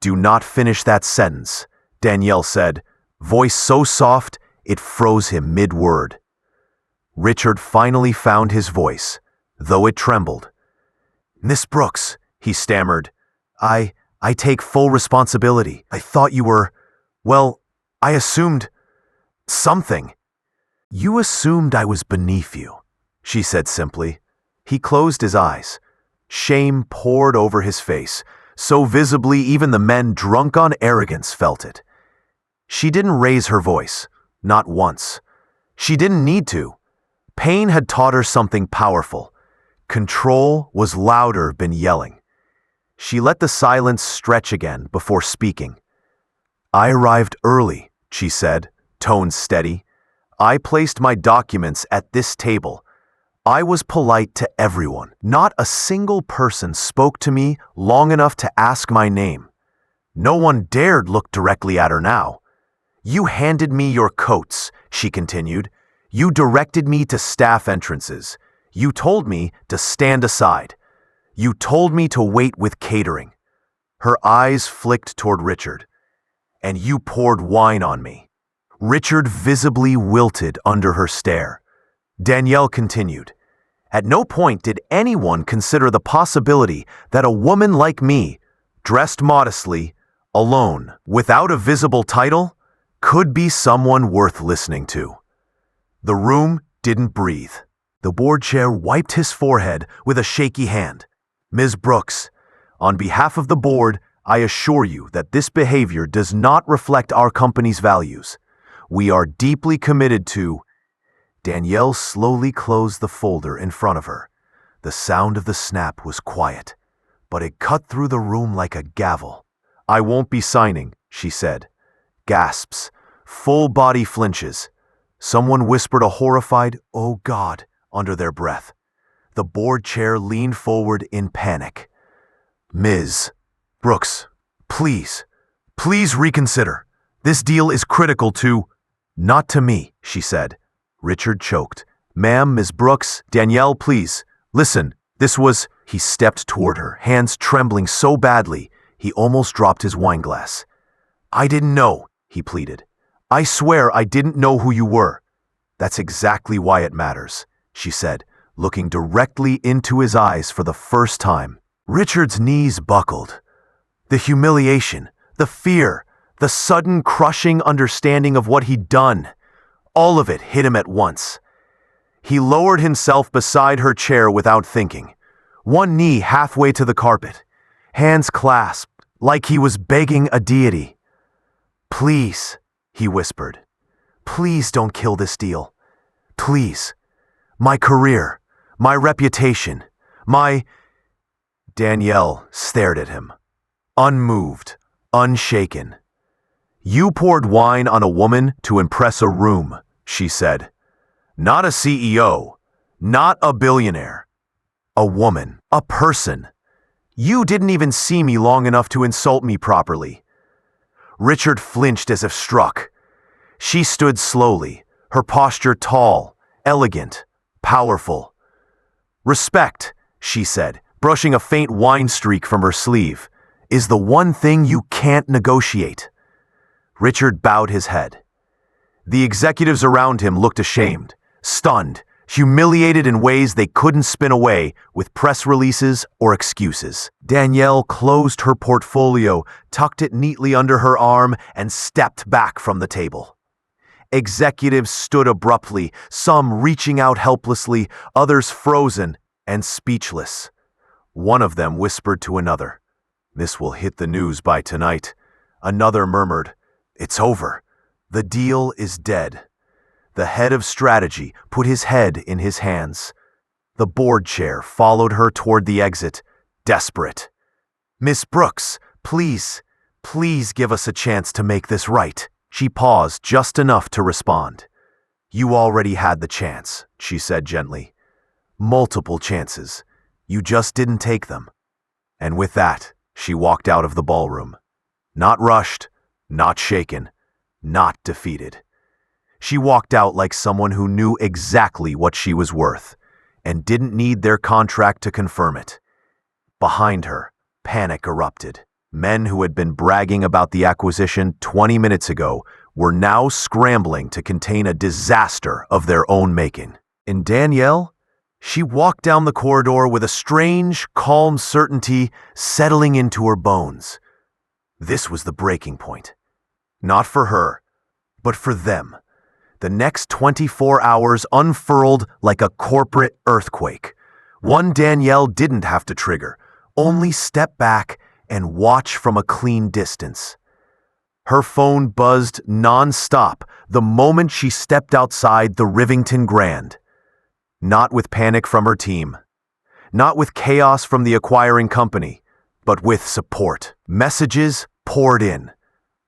Do not finish that sentence, Danielle said, voice so soft it froze him mid-word. Richard finally found his voice, though it trembled. Miss Brooks, he stammered, I take full responsibility. I thought you were, well, I assumed something. You assumed I was beneath you, she said simply. He closed his eyes. Shame poured over his face, so visibly even the men drunk on arrogance felt it. She didn't raise her voice, not once. She didn't need to. Pain had taught her something powerful. Control was louder than yelling. She let the silence stretch again before speaking. I arrived early, she said, tone steady. I placed my documents at this table. I was polite to everyone. Not a single person spoke to me long enough to ask my name. No one dared look directly at her now. You handed me your coats, she continued. You directed me to staff entrances. You told me to stand aside. You told me to wait with catering. Her eyes flicked toward Richard. And you poured wine on me. Richard visibly wilted under her stare. Danielle continued. At no point did anyone consider the possibility that a woman like me, dressed modestly, alone, without a visible title, could be someone worth listening to. The room didn't breathe. The board chair wiped his forehead with a shaky hand. Ms. Brooks, on behalf of the board, I assure you that this behavior does not reflect our company's values. We are deeply committed to. Danielle slowly closed the folder in front of her. The sound of the snap was quiet, but it cut through the room like a gavel. I won't be signing, she said. Gasps, full body flinches. Someone whispered a horrified, "Oh God," under their breath. The board chair leaned forward in panic. "Ms. Brooks, please, please reconsider. This deal is critical to—" "Not to me," she said. Richard choked. "Ma'am, Ms. Brooks, Danielle, please. Listen, this was—" He stepped toward her, hands trembling so badly, he almost dropped his wineglass. "I didn't know," he pleaded. "I swear I didn't know who you were." "That's exactly why it matters," she said, looking directly into his eyes for the first time. Richard's knees buckled. The humiliation, the fear, the sudden crushing understanding of what he'd done, all of it hit him at once. He lowered himself beside her chair without thinking, one knee halfway to the carpet, hands clasped like he was begging a deity. "Please," he whispered, "please don't kill this deal. Please. My career, my reputation, my—" Danielle stared at him, unmoved, unshaken. "You poured wine on a woman to impress a room," she said. "Not a CEO, not a billionaire. A woman, a person. You didn't even see me long enough to insult me properly." Richard flinched as if struck. She stood slowly, her posture tall, elegant, powerful. "Respect," she said, brushing a faint wine streak from her sleeve, "is the one thing you can't negotiate." Richard bowed his head. The executives around him looked ashamed, stunned, humiliated in ways they couldn't spin away with press releases or excuses. Danielle closed her portfolio, tucked it neatly under her arm, and stepped back from the table. Executives stood abruptly, some reaching out helplessly, others frozen and speechless. One of them whispered to another, "This will hit the news by tonight." Another murmured, "It's over. The deal is dead." The head of strategy put his head in his hands. The board chair followed her toward the exit, desperate. "Miss Brooks, please, please give us a chance to make this right." She paused just enough to respond. "You already had the chance," she said gently. "Multiple chances. You just didn't take them." And with that, she walked out of the ballroom. Not rushed, not shaken, not defeated. She walked out like someone who knew exactly what she was worth and didn't need their contract to confirm it. Behind her, panic erupted. Men who had been bragging about the acquisition 20 minutes ago were now scrambling to contain a disaster of their own making. And Danielle? She walked down the corridor with a strange, calm certainty settling into her bones. This was the breaking point. Not for her, but for them. The next 24 hours unfurled like a corporate earthquake. One Danielle didn't have to trigger, only step back and watch from a clean distance. Her phone buzzed non-stop the moment she stepped outside the Rivington Grand. Not with panic from her team, not with chaos from the acquiring company, but with support. Messages poured in.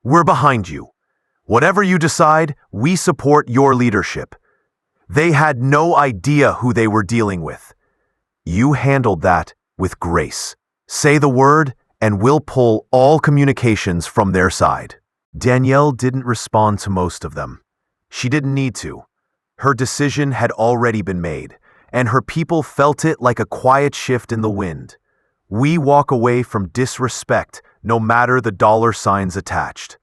"We're behind you. Whatever you decide, we support your leadership." They had no idea who they were dealing with. "You handled that with grace. Say the word, and we'll pull all communications from their side." Danielle didn't respond to most of them. She didn't need to. Her decision had already been made, and her people felt it like a quiet shift in the wind. We walk away from disrespect, no matter the dollar signs attached.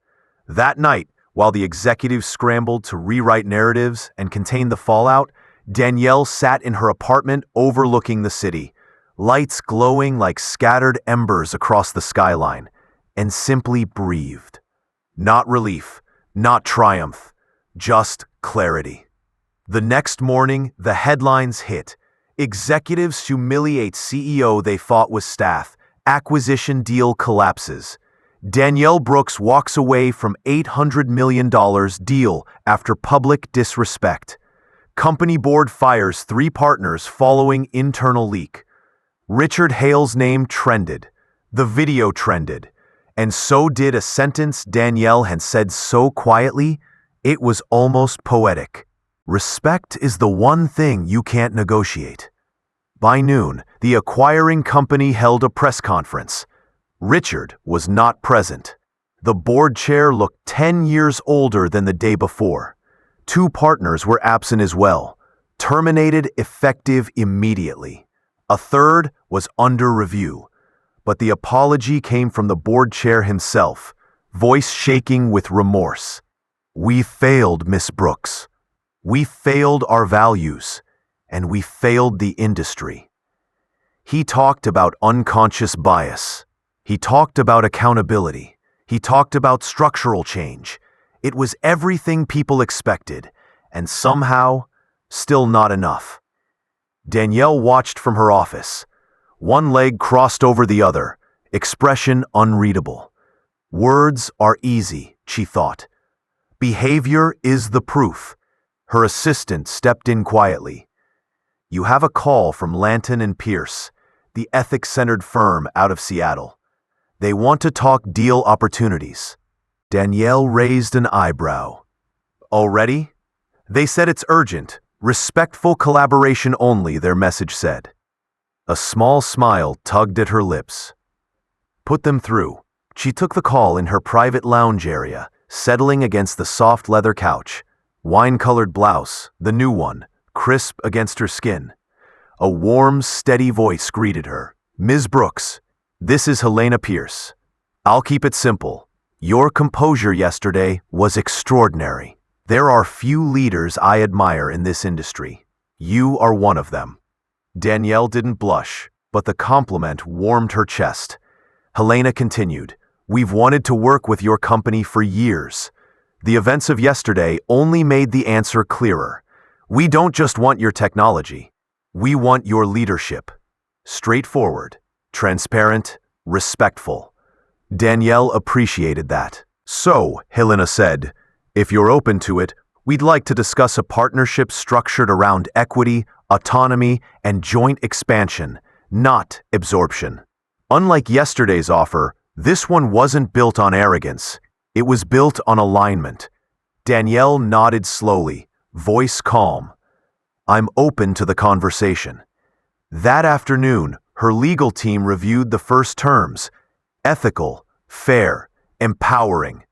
That night, while the executives scrambled to rewrite narratives and contain the fallout, Danielle sat in her apartment overlooking the city, lights glowing like scattered embers across the skyline, and simply breathed. Not relief, not triumph, just clarity. The next morning, the headlines hit. Executives humiliate CEO they fought with staff. Acquisition deal collapses. Danielle Brooks walks away from $800 million deal after public disrespect. Company board fires 3 partners following internal leak. Richard Hale's name trended. The video trended. And so did a sentence Danielle had said so quietly, it was almost poetic. Respect is the one thing you can't negotiate. By noon, the acquiring company held a press conference. Richard was not present. The board chair looked 10 years older than the day before. Two partners were absent as well, terminated effective immediately. A third was under review, but the apology came from the board chair himself, voice shaking with remorse. "We failed, Miss Brooks. We failed our values, and we failed the industry." He talked about unconscious bias. He talked about accountability. He talked about structural change. It was everything people expected, and somehow, still not enough. Danielle watched from her office. One leg crossed over the other, expression unreadable. Words are easy, she thought. Behavior is the proof. Her assistant stepped in quietly. "You have a call from Lanton and Pierce, the ethics-centered firm out of Seattle. They want to talk deal opportunities." Danielle raised an eyebrow. "Already?" "They said it's urgent. Respectful collaboration only," their message said. A small smile tugged at her lips. "Put them through." She took the call in her private lounge area, settling against the soft leather couch. Wine-colored blouse, the new one, crisp against her skin. A warm, steady voice greeted her. "Ms. Brooks, this is Helena Pierce. I'll keep it simple. Your composure yesterday was extraordinary. There are few leaders I admire in this industry. You are one of them." Danielle didn't blush, but the compliment warmed her chest. Helena continued, "We've wanted to work with your company for years. The events of yesterday only made the answer clearer. We don't just want your technology. We want your leadership. Straightforward, transparent, respectful." Danielle appreciated that. "So," Helena said, "if you're open to it, we'd like to discuss a partnership structured around equity, autonomy, and joint expansion, not absorption." Unlike yesterday's offer, this one wasn't built on arrogance. It was built on alignment. Danielle nodded slowly, voice calm. "I'm open to the conversation." That afternoon, her legal team reviewed the first terms: ethical, fair, empowering.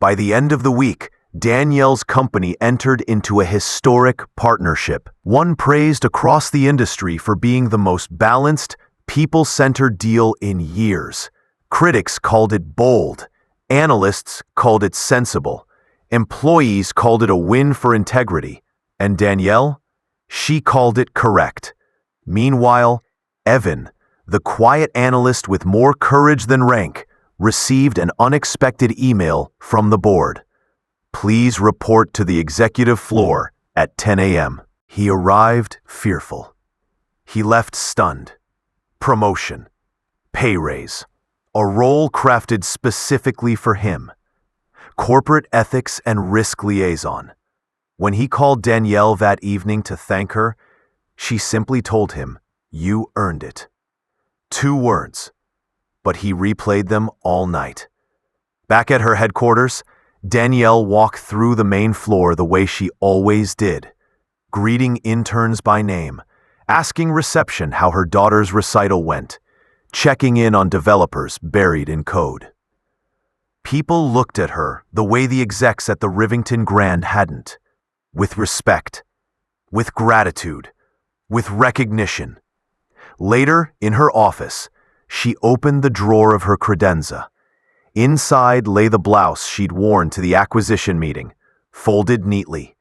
By the end of the week, Danielle's company entered into a historic partnership, one praised across the industry for being the most balanced, people-centered deal in years. Critics called it bold. Analysts called it sensible. Employees called it a win for integrity. And Danielle? She called it correct. Meanwhile, Evan, the quiet analyst with more courage than rank, received an unexpected email from the board. "Please report to the executive floor at 10 a.m. He arrived fearful. He left stunned. Promotion. Pay raise. A role crafted specifically for him. Corporate ethics and risk liaison. When he called Danielle that evening to thank her, she simply told him, "You earned it." 2 words, but he replayed them all night. Back at her headquarters, Danielle walked through the main floor the way she always did, greeting interns by name, asking reception how her daughter's recital went, checking in on developers buried in code. People looked at her the way the execs at the Rivington Grand hadn't, with respect, with gratitude, with recognition. Later, in her office, she opened the drawer of her credenza. Inside lay the blouse she'd worn to the acquisition meeting, folded neatly.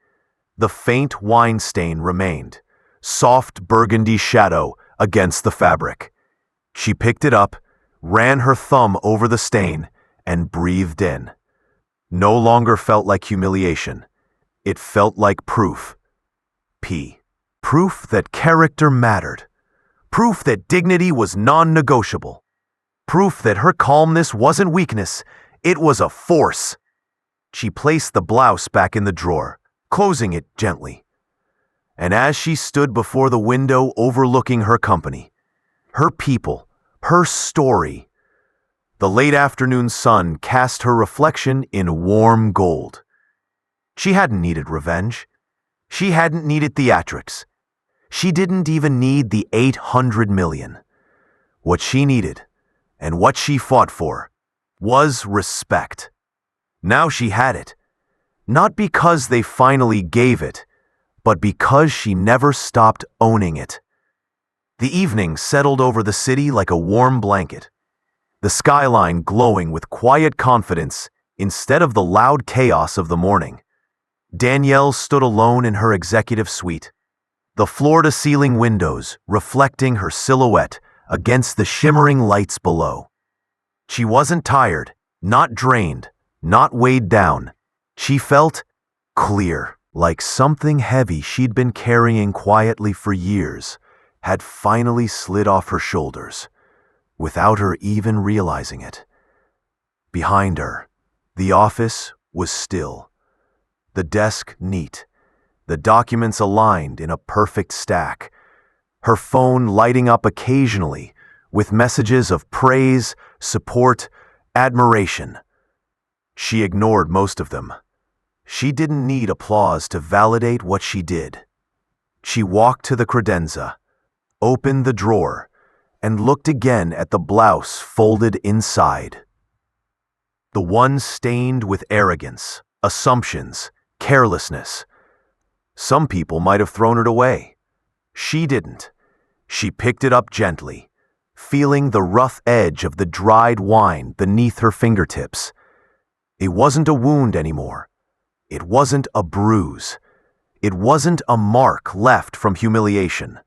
The faint wine stain remained, soft burgundy shadow against the fabric. She picked it up, ran her thumb over the stain, and breathed in. No longer felt like humiliation. It felt like proof. Proof that character mattered. Proof that dignity was non-negotiable. Proof that her calmness wasn't weakness, it was a force. She placed the blouse back in the drawer, closing it gently. And as she stood before the window overlooking her company, her people, her story, the late afternoon sun cast her reflection in warm gold. She hadn't needed revenge. She hadn't needed theatrics. She didn't even need the 800 million. What she needed, and what she fought for, was respect. Now she had it. Not because they finally gave it, but because she never stopped owning it. The evening settled over the city like a warm blanket, the skyline glowing with quiet confidence instead of the loud chaos of the morning. Danielle stood alone in her executive suite, the floor-to-ceiling windows reflecting her silhouette against the shimmering lights below. She wasn't tired, not drained, not weighed down. She felt clear, like something heavy she'd been carrying quietly for years had finally slid off her shoulders, without her even realizing it. Behind her, the office was still, the desk neat, the documents aligned in a perfect stack, her phone lighting up occasionally with messages of praise, support, admiration. She ignored most of them. She didn't need applause to validate what she did. She walked to the credenza, opened the drawer, and looked again at the blouse folded inside. The one stained with arrogance, assumptions, carelessness. Some people might have thrown it away. She didn't. She picked it up gently, feeling the rough edge of the dried wine beneath her fingertips. It wasn't a wound anymore. It wasn't a bruise. It wasn't a mark left from humiliation.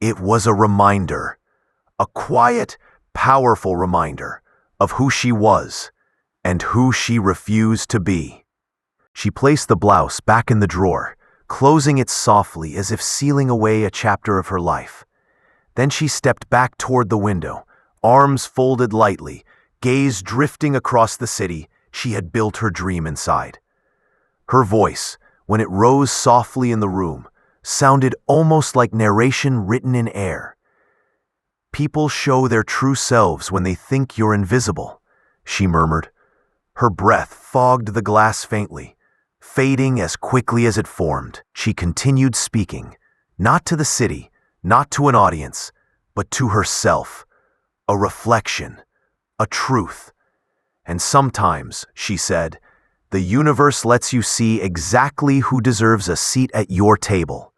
It was a reminder, a quiet, powerful reminder of who she was and who she refused to be. She placed the blouse back in the drawer, closing it softly as if sealing away a chapter of her life. Then she stepped back toward the window, arms folded lightly, gaze drifting across the city she had built her dream inside. Her voice, when it rose softly in the room, sounded almost like narration written in air. "People show their true selves when they think you're invisible," she murmured. Her breath fogged the glass faintly, fading as quickly as it formed. She continued speaking, not to the city, not to an audience, but to herself, a reflection, a truth. And sometimes, she said, the universe lets you see exactly who deserves a seat at your table.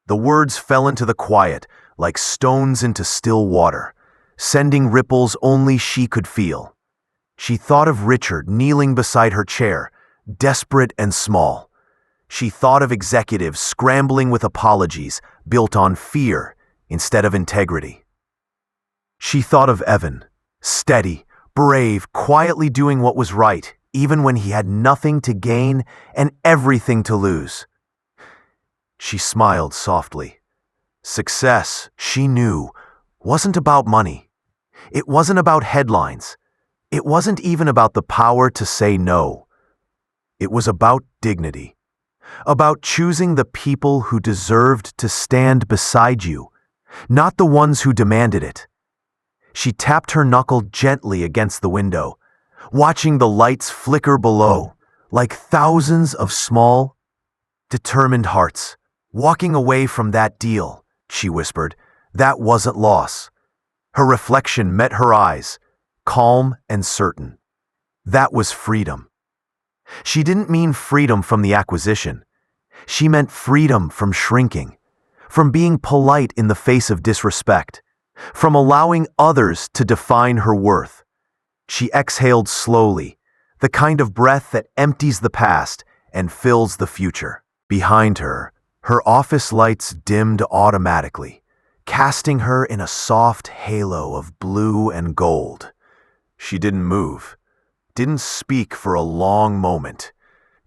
The words fell into the quiet like stones into still water, sending ripples only she could feel. She thought of Richard kneeling beside her chair, desperate and small. She thought of executives scrambling with apologies built on fear instead of integrity. She thought of Evan, steady, brave, quietly doing what was right, even when he had nothing to gain and everything to lose. She smiled softly. Success, she knew, wasn't about money. It wasn't about headlines. It wasn't even about the power to say no. It was about dignity, about choosing the people who deserved to stand beside you, not the ones who demanded it. She tapped her knuckle gently against the window, watching the lights flicker below, like thousands of small, determined hearts. "Walking away from that deal," she whispered, "that wasn't loss." Her reflection met her eyes, calm and certain. That was freedom. She didn't mean freedom from the acquisition. She meant freedom from shrinking, from being polite in the face of disrespect, from allowing others to define her worth. She exhaled slowly, the kind of breath that empties the past and fills the future. Behind her, her office lights dimmed automatically, casting her in a soft halo of blue and gold. She didn't move, didn't speak for a long moment,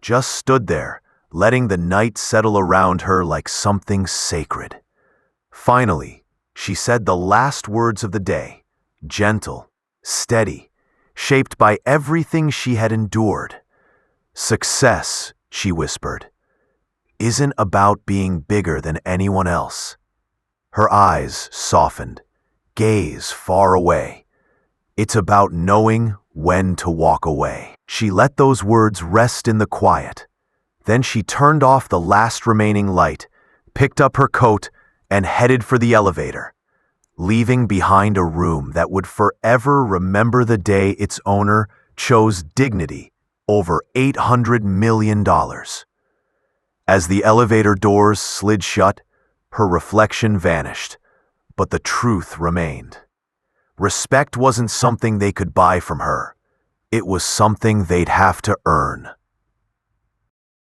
just stood there, letting the night settle around her like something sacred. Finally, she said the last words of the day, gentle, steady, shaped by everything she had endured. "Success," she whispered, "isn't about being bigger than anyone else." Her eyes softened, gaze far away. "It's about knowing when to walk away." She let those words rest in the quiet, Then she turned off the last remaining light, picked up her coat, and headed for the elevator, leaving behind a room that would forever remember the day its owner chose dignity over $800 million. As the elevator doors slid shut, her reflection vanished, but the truth remained. Respect wasn't something they could buy from her. It was something they'd have to earn.